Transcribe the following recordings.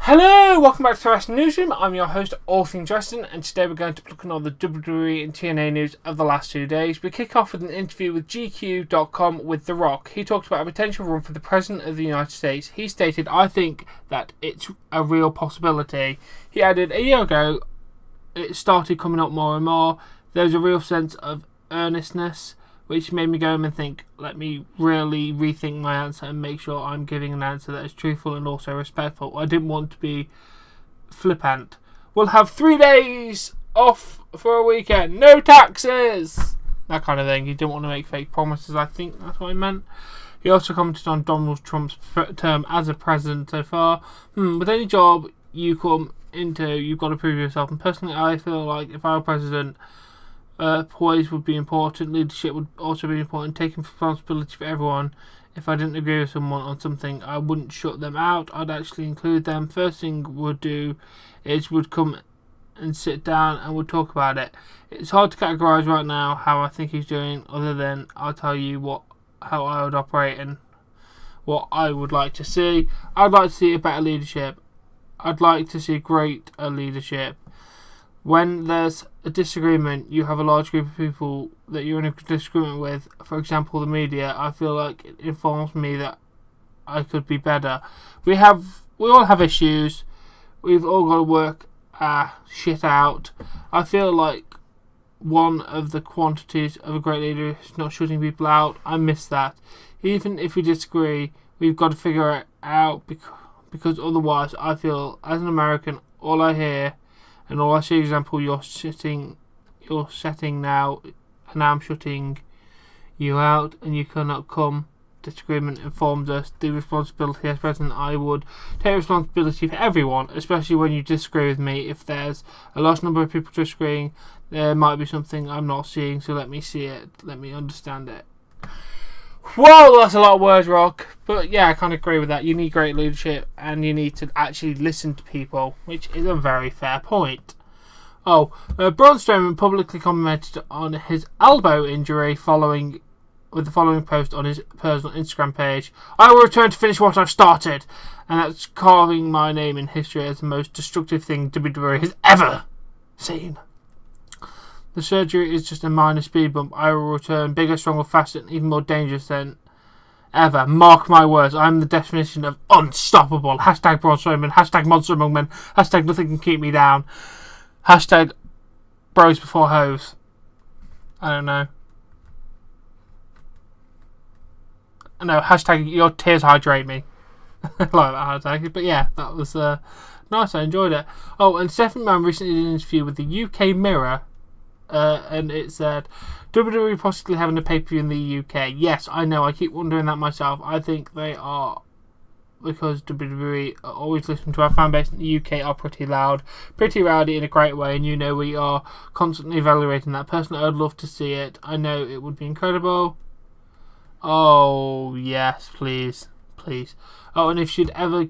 Hello, welcome back to the Wrestling Newsroom. I'm your host, All Things Wrestling, and today we're going to be looking at all the WWE and TNA news of the last 2 days. We kick off with an interview with GQ.com with The Rock. He talked about a potential run for the President of the United States. He stated, "I think that it's a real possibility." He added, "A year ago, it started coming up more and more. There's a real sense of earnestness, which made me go home and think, let me really rethink my answer and make sure I'm giving an answer that is truthful and also respectful. I didn't want to be flippant. We'll have 3 days off for a weekend. No taxes!" That kind of thing. He didn't want to make fake promises. I think that's what he meant. He also commented on Donald Trump's term as a president so far. With any job you come into, you've got to prove yourself. And personally, I feel like if I were president, poise would be important, leadership would also be important, taking responsibility for everyone. If I didn't agree with someone on something, I wouldn't shut them out, I'd actually include them. First thing would do is would come and sit down and would talk about it. It's hard to categorise right now how I think he's doing, other than I'll tell you how I would operate and what I would like to see. I'd like to see a better leadership. I'd like to see greater leadership. When there's a disagreement, you have a large group of people that you're in a disagreement with, for example the media. I feel like it informs me that I could be better. We all have issues. We've all got to work shit out. I feel like one of the quantities of a great leader is not shutting people out. I miss that. Even if we disagree, we've got to figure it out, because otherwise I feel, as an American, all I hear and all I see, example, you're setting now, and now I'm shutting you out, and you cannot come. Disagreement informs us. The responsibility as president, I would take responsibility for everyone, especially when you disagree with me. If there's a large number of people disagreeing, there might be something I'm not seeing, so let me see it, let me understand it. Whoa, that's a lot of words, Rock. But yeah, I kind of agree with that. You need great leadership and you need to actually listen to people, which is a very fair point. Braun Strowman publicly commented on his elbow injury with the following post on his personal Instagram page. "I will return to finish what I've started, and that's carving my name in history as the most destructive thing WWE has ever seen. The surgery is just a minor speed bump. I will return bigger, stronger, faster, and even more dangerous than ever. Mark my words, I'm the definition of unstoppable. Hashtag Braun Strowman. Hashtag Monster Among Men. Hashtag nothing can keep me down. Hashtag bros before hoes." I don't know. No, hashtag your tears hydrate me. I like that hashtag. But yeah, that was nice. I enjoyed it. And Stephanie Mann recently did an interview with the UK Mirror. And it said, "WWE possibly having a pay-per-view in the UK. Yes, I know, I keep wondering that myself. I think they are, because WWE are always listening to our fan base in the UK are pretty loud, pretty rowdy in a great way, and we are constantly evaluating that. Personally, I'd love to see it. I know it would be incredible." Oh, yes, please. And if she ever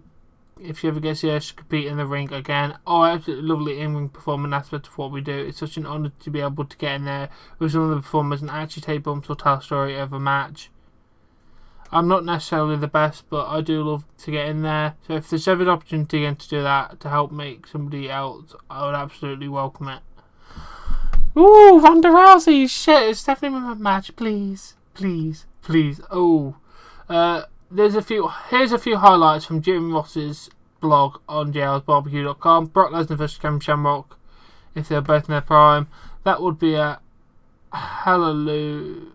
gets here, she compete in the ring again. Absolutely lovely in-ring performance aspect of what we do. It's such an honour to be able to get in there with some of the performers and actually take bumps or tell a story of a match. I'm not necessarily the best, but I do love to get in there. So if there's ever an opportunity again to do that, to help make somebody else, I would absolutely welcome it. Ooh, Ronda Rousey, shit, it's definitely my match, please. Here's a few highlights from Jim Ross's blog on JLsBarbecue.com. Brock Lesnar vs Kevin Shamrock, if they're both in their prime. That would be a hallelujah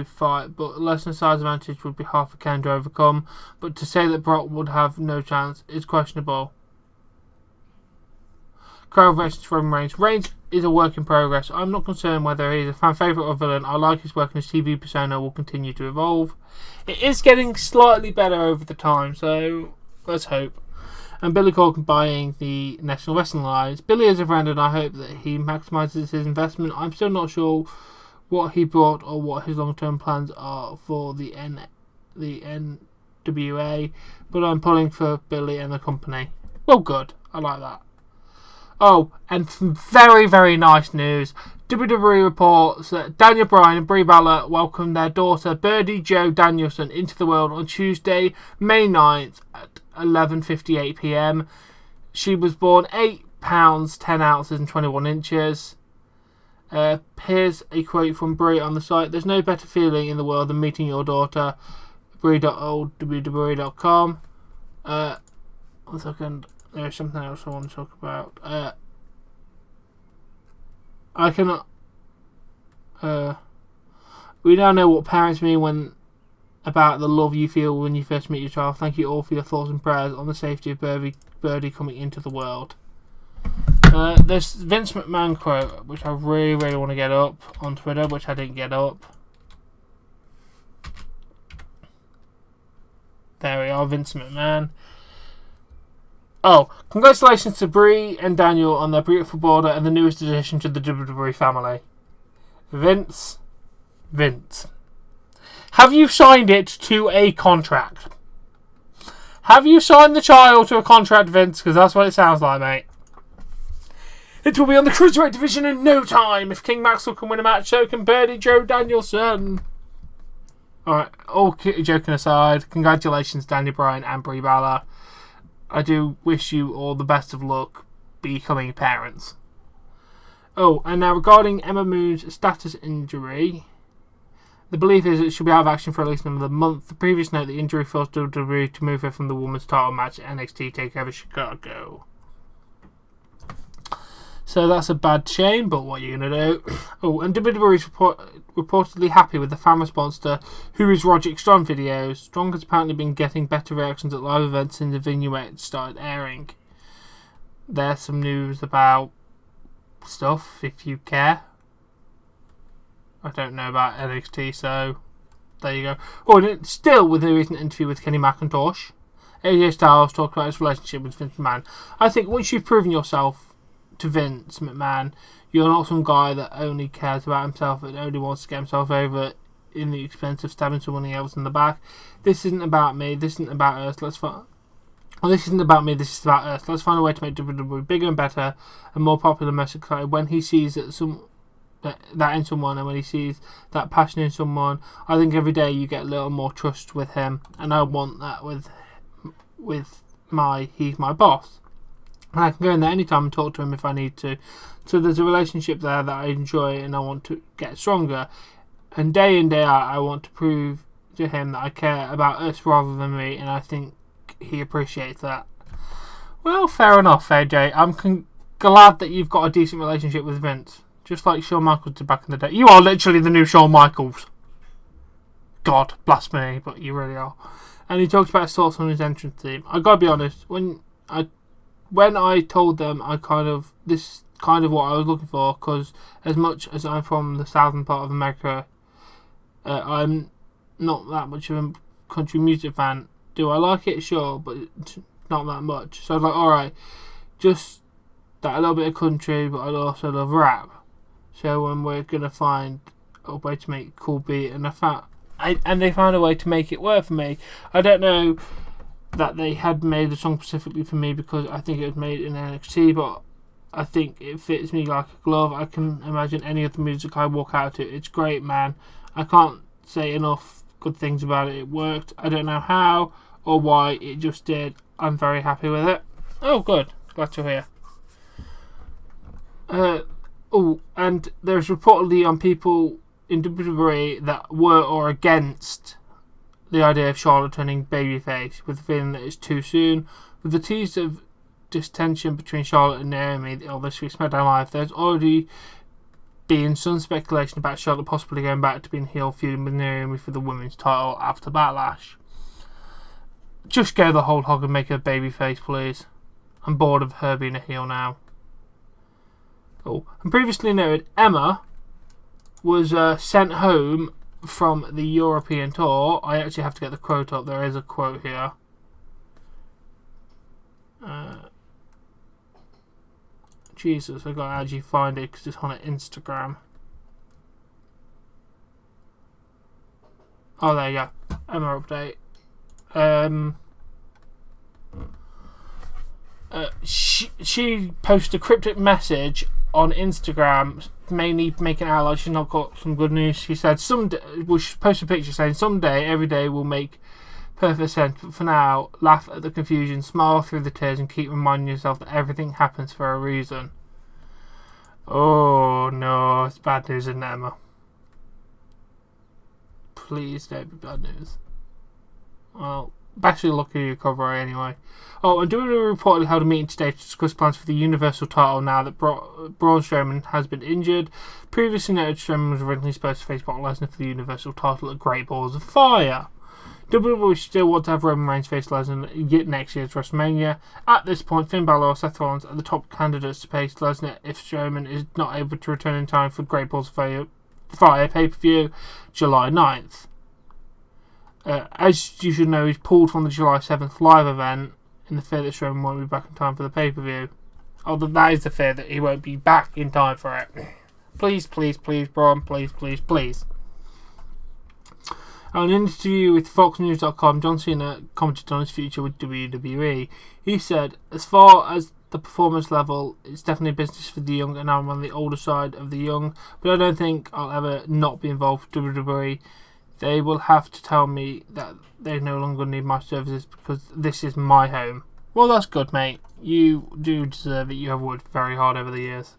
fight, but Lesnar's size advantage would be hard for Ken to overcome. But to say that Brock would have no chance is questionable. Crowd versus Roman Reigns. Reigns is a work in progress. I'm not concerned whether he's a fan favourite or villain. I like his work and his TV persona will continue to evolve. It is getting slightly better over the time, so let's hope. And Billy Corgan buying the National Wrestling Alliance. Billy is a friend and I hope that he maximises his investment. I'm still not sure what he brought or what his long-term plans are for the NWA, but I'm pulling for Billy and the company. Well, good. I like that. And some very, very nice news. WWE reports that Daniel Bryan and Brie Bella welcomed their daughter Birdie Jo Danielson into the world on Tuesday, May 9th at 11:58 p.m. She was born 8 pounds 10 ounces and 21 inches. Here's a quote from Brie on the site. "There's no better feeling in the world than meeting your daughter." Brie.oldwwe.com. 1 second. There's something else I want to talk about. I cannot. We now know what parents mean about the love you feel when you first meet your child. Thank you all for your thoughts and prayers on the safety of Birdie coming into the world. There's Vince McMahon quote, which I really, really want to get up on Twitter, which I didn't get up. There we are, Vince McMahon. Oh, congratulations to Brie and Daniel on their beautiful border and the newest addition to the WWE family. Vince. Have you signed it to a contract? Have you signed the child to a contract, Vince? Because that's what it sounds like, mate. It will be on the Cruiserweight division in no time. If King Maxwell can win a match, so can Birdie Joe Danielson. Alright, all joking aside, congratulations Daniel Bryan and Brie Bella. I do wish you all the best of luck becoming parents. Oh, and now regarding Emma Moon's status injury, the belief is that she'll be out of action for at least another month. The previous note, the injury forced WWE to move her from the women's title match at NXT TakeOver Chicago. So that's a bad shame, but what are you going to do? Oh, and WWE is reportedly happy with the fan response to Who is Roderick Strong videos. Strong has apparently been getting better reactions at live events since the vignette started airing. There's some news about stuff, if you care. I don't know about NXT, so there you go. Oh, and still with a recent interview with Kenny McIntosh, AJ Styles talked about his relationship with Vince McMahon. I think once you've proven yourself to Vince McMahon, you're not some guy that only cares about himself and only wants to get himself over in the expense of stabbing someone else in the back. This isn't about me. This isn't about us. This isn't about me. This is about us. Let's find a way to make WWE bigger and better and more popular, most excited. When he sees that in someone, and when he sees that passion in someone, I think every day you get a little more trust with him, and I want that with he's my boss. And I can go in there anytime and talk to him if I need to. So there's a relationship there that I enjoy and I want to get stronger. And day in, day out, I want to prove to him that I care about us rather than me, and I think he appreciates that. Well, fair enough, AJ. I'm glad that you've got a decent relationship with Vince. Just like Shawn Michaels did back in the day. You are literally the new Shawn Michaels. God, blasphemy, but you really are. And he talks about his thoughts on his entrance theme. I gotta be honest, when I told them this is kind of what I was looking for, because as much as I'm from the southern part of America, I'm not that much of a country music fan. Do I like it? Sure, but not that much. So I was like, alright, just that a little bit of country, but I also love rap. So when we're going to find a way to make a cool beat, and they found a way to make it work for me. I don't know that they had made a song specifically for me because I think it was made in NXT, but I think it fits me like a glove. I can imagine any of the music I walk out to. It's great, man. I can't say enough good things about it. It worked. I don't know how or why, it just did. I'm very happy with it. Oh, good. Glad to hear. And there's reportedly on people in WWE that were or against the idea of Charlotte turning babyface, with the feeling that it's too soon. With the tease of distension between Charlotte and Naomi this week's SmackDown Live, there's already been some speculation about Charlotte possibly going back to being heel, feuding with Naomi for the women's title after Backlash. Just go the whole hog and make her babyface, please. I'm bored of her being a heel now. Oh, and previously noted, Emma was sent home from the European tour. I actually have to get the quote up. There is a quote here. Jesus, I gotta actually find it because it's on Instagram. Oh, there you go. Emma update. She posted a cryptic message on Instagram, mainly making it out like she's not got some good news. She said, she posted a picture saying, "Someday, every day will make perfect sense, but for now, laugh at the confusion, smile through the tears, and keep reminding yourself that everything happens for a reason. Oh no, it's bad news, isn't it, Emma? Please don't be bad news. Well, best of luck in your recovery anyway. Oh, and WWE reportedly held a meeting today to discuss plans for the Universal title now that Braun Strowman has been injured. Previously noted, Strowman was originally supposed to face Brock Lesnar for the Universal title at Great Balls of Fire. WWE still want to have Roman Reigns face Lesnar next year's WrestleMania. At this point, Finn Balor or Seth Rollins are the top candidates to face Lesnar if Strowman is not able to return in time for Great Balls of Fire pay-per-view July 9th. As you should know, he's pulled from the July 7th live event in the fear that Strowman won't be back in time for the pay-per-view. Although that is the fear that he won't be back in time for it. Please, please, please, Braun, please, please, please. On an interview with FoxNews.com, John Cena commented on his future with WWE. He said, "As far as the performance level, it's definitely business for the young, and I'm on the older side of the young, but I don't think I'll ever not be involved with WWE. They will have to tell me that they no longer need my services because this is my home." Well, that's good, mate. You do deserve it. You have worked very hard over the years.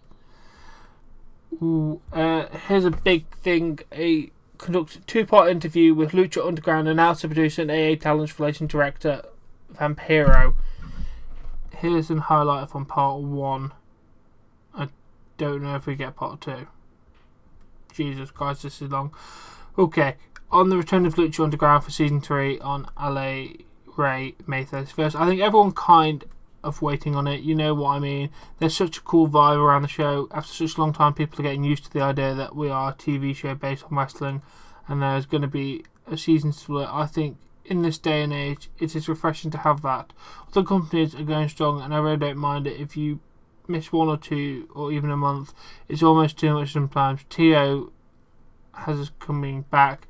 Here's a big thing. Conducted a two-part interview with Lucha Underground announcer, producer, and AA Talents Relation Director Vampiro. Here's a highlight from part 1. I don't know if we get part 2. Jesus Christ, this is long. Okay, on the return of Lucha Underground for Season 3 on LA Ray, May 31st. I think everyone kind of waiting on it, you know what I mean. There's such a cool vibe around the show. After such a long time, people are getting used to the idea that we are a TV show based on wrestling and there's going to be a season split. I think in this day and age, it is refreshing to have that. Other companies are going strong and I really don't mind it. If you miss 1 or 2 or even a month, it's almost too much sometimes. Tio has us coming back.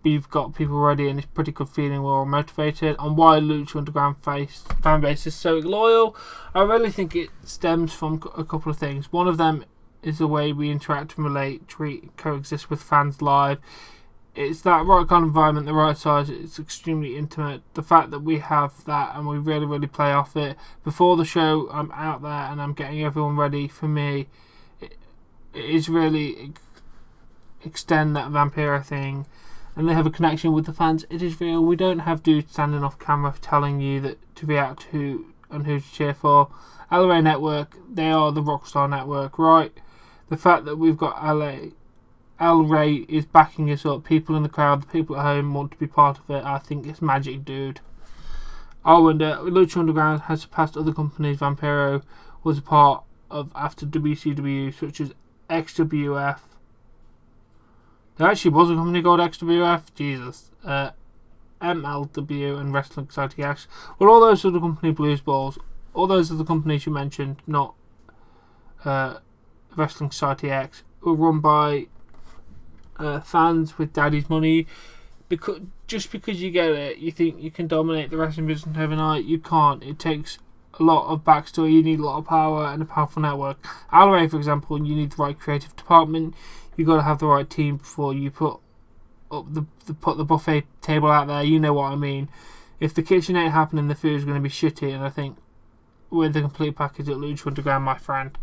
We've got people ready and it's pretty good feeling. We're all motivated. On why Lucha Underground fan base is so loyal, I really think it stems from a couple of things. One of them is the way we interact and relate, treat, coexist with fans live. It's that right kind of environment, the right size. It's extremely intimate. The fact that we have that and we really, really play off it. Before the show, I'm out there and I'm getting everyone ready for me. It is really extend that Vampiro thing. And they have a connection with the fans. It is real. We don't have dudes standing off camera telling you that to react to and who to cheer for. LA Network, they are the Rockstar Network, right? The fact that we've got El Rey is backing us up. People in the crowd, the people at home want to be part of it. I think it's magic, dude. I wonder, Lucha Underground has surpassed other companies Vampiro was a part of after WCW, such as XWF. There actually was a company called XWF. Jesus. MLW and Wrestling Society X. Well, all those other company Blues Balls, all those other companies you mentioned, not Wrestling Society X, were run by fans with daddy's money. Just because you get it, you think you can dominate the wrestling business overnight. You can't. It takes a lot of backstory. You need a lot of power and a powerful network. Alray, for example, you need the right creative department. You've got to have the right team before you put up put the buffet table out there. You know what I mean. If the kitchen ain't happening, the food is going to be shitty. And I think we're the complete package at Lucha Underground, my friend.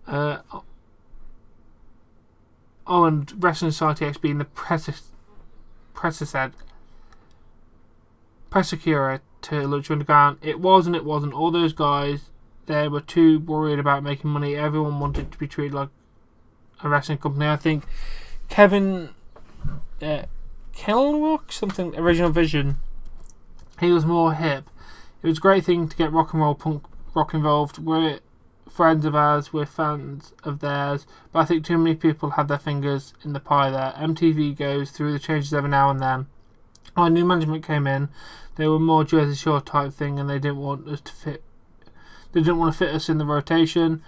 And Wrestling Society X being the predecessor to Lucha Underground. It was and it wasn't. All those guys, they were too worried about making money. Everyone wanted to be treated like a wrestling company. I think Kevin Kellenrock, something, Original Vision, he was more hip. It was a great thing to get rock and roll, punk rock involved. We're friends of ours, we're fans of theirs, but I think too many people had their fingers in the pie there. MTV goes through the changes every now and then. Our new management came in, they were more Jersey Shore type thing and they didn't want us to fit. They didn't want to fit us in the rotation.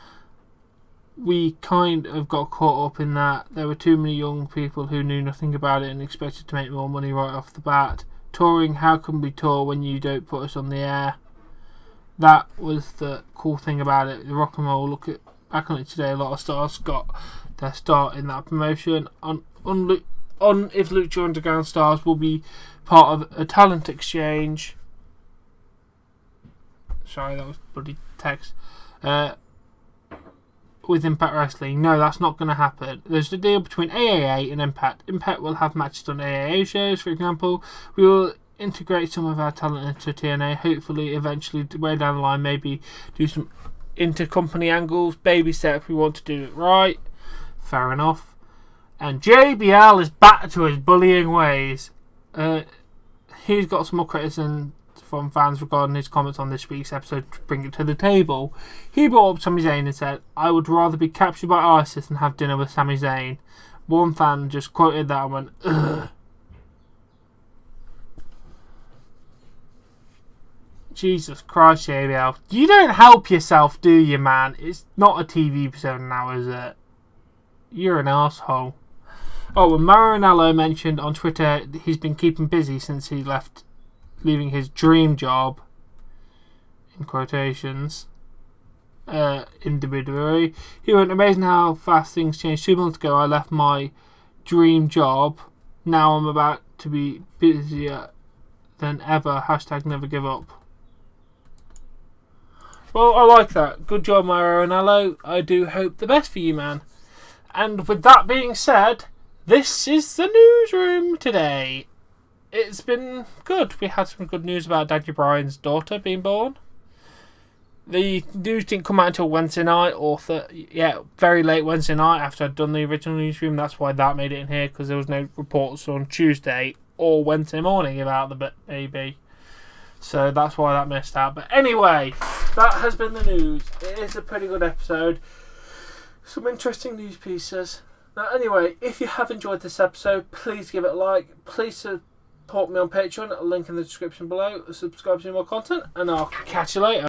We kind of got caught up in that. There were too many young people who knew nothing about it and expected to make more money right off the bat. Touring, how can we tour when you don't put us on the air? That was the cool thing about it. The rock and roll, back on it today, a lot of stars got their start in that promotion. On on if Lucha Underground stars will be part of a talent exchange. Sorry, that was bloody text. With Impact Wrestling. No, that's not going to happen. There's the deal between AAA and Impact. Impact will have matches on AAA shows, for example. We will integrate some of our talent into TNA. Hopefully, eventually, way down the line, maybe do some intercompany angles. Baby steps, we want to do it right. Fair enough. And JBL is back to his bullying ways. He's got some more criticism from fans regarding his comments on this week's episode to bring it to the table. He brought up Sami Zayn and said, "I would rather be captured by ISIS than have dinner with Sami Zayn." One fan just quoted that and went, "Ugh." Jesus Christ, JBL. You don't help yourself, do you, man? It's not a TV episode now, is it? You're an asshole. Oh, and Maranello mentioned on Twitter he's been keeping busy since he leaving his dream job, in quotations, in WWE. He went, "Amazing how fast things changed. 2 months ago I left my dream job. Now I'm about to be busier than ever. #never give up." Well, I like that. Good job, Maranello. I do hope the best for you, man. And with that being said, this is the newsroom today. It's been good. We had some good news about Daniel Bryan's daughter being born. The news didn't come out until Wednesday night, very late Wednesday night after I'd done the original newsroom. That's why that made it in here, because there was no reports on Tuesday or Wednesday morning about the baby. So that's why that missed out. But anyway, that has been the news. It is a pretty good episode. Some interesting news pieces. Now, anyway, if you have enjoyed this episode, please give it a like. Please support me on Patreon. A link in the description below. Subscribe to more content, and I'll catch you later.